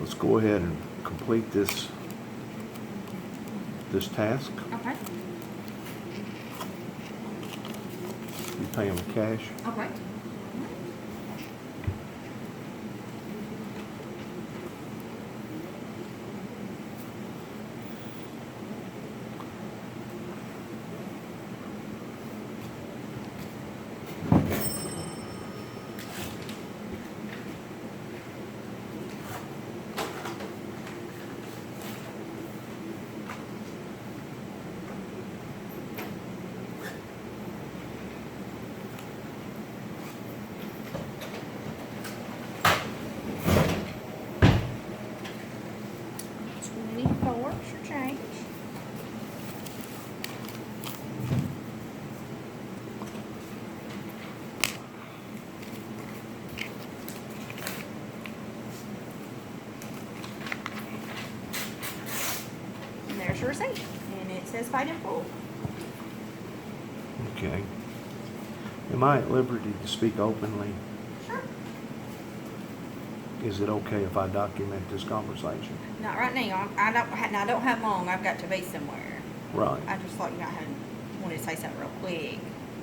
let's go ahead and complete this task. Okay. You pay them with cash. Okay. $24 for change. And there's your receipt, and it says paid in full. Okay. Am I at liberty to speak openly? Sure. Is it okay if I document this conversation? Not right now. I don't have long. I've got to be somewhere. Right. I just thought I had wanted to say something real quick.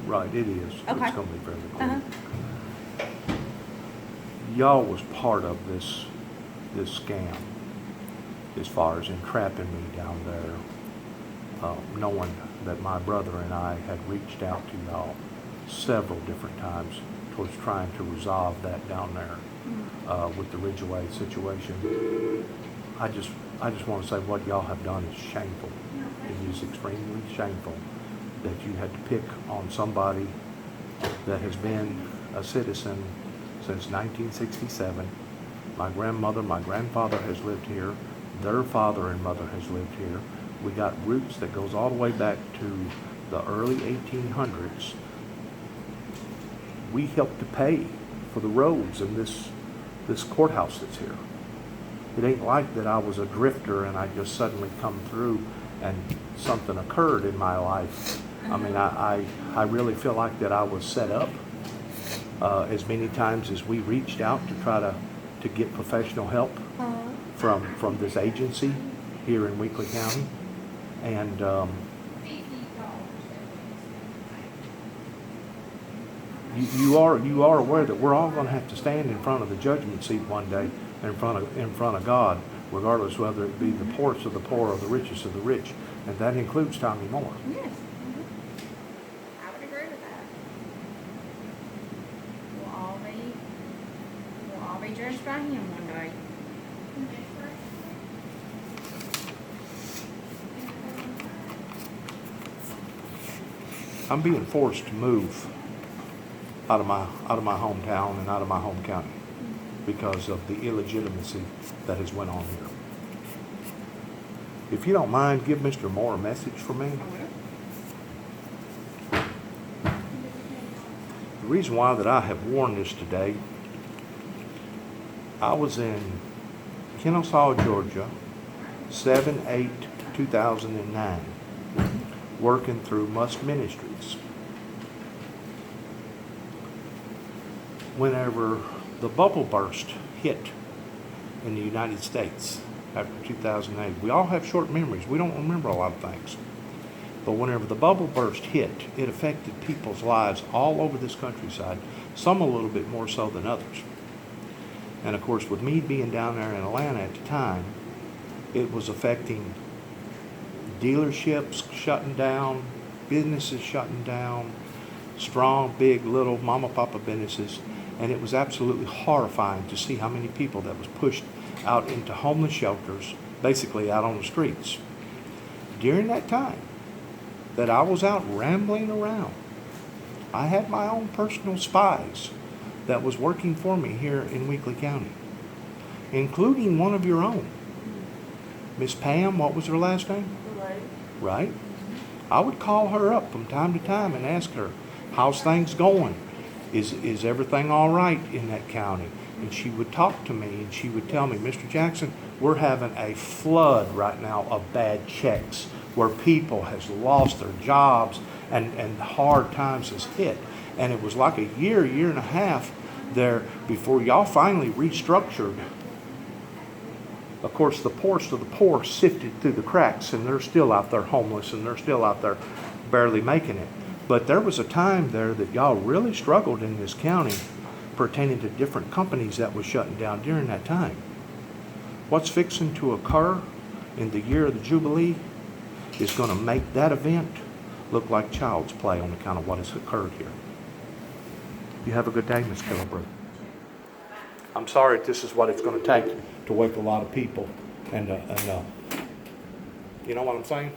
Right, it is. Okay. It's going to be fairly quick. Uh-huh. Y'all was part of this scam as far as entrapping me down there, knowing that my brother and I had reached out to y'all several different times towards trying to resolve that down there with the Ridgeway situation. I just want to say what y'all have done is shameful. It is extremely shameful that you had to pick on somebody that has been a citizen since 1967. My grandmother, my grandfather has lived here. Their father and mother has lived here. We got roots that goes all the way back to the early 1800s. We helped to pay for the roads in this courthouse that's here. It ain't like that I was a drifter and I just suddenly come through and something occurred in my life. I mean, I really feel like that I was set up as many times as we reached out to try to get professional help from this agency here in Weakley County. And you are aware that we're all going to have to stand in front of the judgment seat one day in front of God, regardless whether it be the poorest of the poor or the richest of the rich, and that includes Tommy Moore. Yes. I would agree with that. We'll all be judged by him one day. I'm being forced to move out of my hometown and out of my home county because of the illegitimacy that has went on here. If you don't mind, give Mr. Moore a message for me. The reason why that I have worn this today, I was in Kennesaw, Georgia, 7/8/2009, working through Musk Ministries. Whenever the bubble burst hit in the United States after 2008, we all have short memories. We don't remember a lot of things. But whenever the bubble burst hit, it affected people's lives all over this countryside, some a little bit more so than others. And of course, with me being down there in Atlanta at the time, it was affecting dealerships shutting down, businesses shutting down, strong, big, little mama papa businesses. And it was absolutely horrifying to see how many people that was pushed out into homeless shelters, basically out on the streets. During that time that I was out rambling around, I had my own personal spies that was working for me here in Weakley County, including one of your own. Miss Pam, what was her last name? Right? I would call her up from time to time and ask her, how's things going? Is everything all right in that county? And she would talk to me and she would tell me, Mr. Jackson, we're having a flood right now of bad checks where people has lost their jobs and hard times has hit. And it was like a year and a half there before y'all finally restructured Of course, the poorest of the poor sifted through the cracks, and they're still out there homeless, and they're still out there barely making it. But there was a time there that y'all really struggled in this county pertaining to different companies that was shutting down during that time. What's fixing to occur in the year of the Jubilee is going to make that event look like child's play on account of what has occurred here. You have a good day, Miss Killebrew. I'm sorry this is what it's going to take to wake a lot of people, and you know what I'm saying?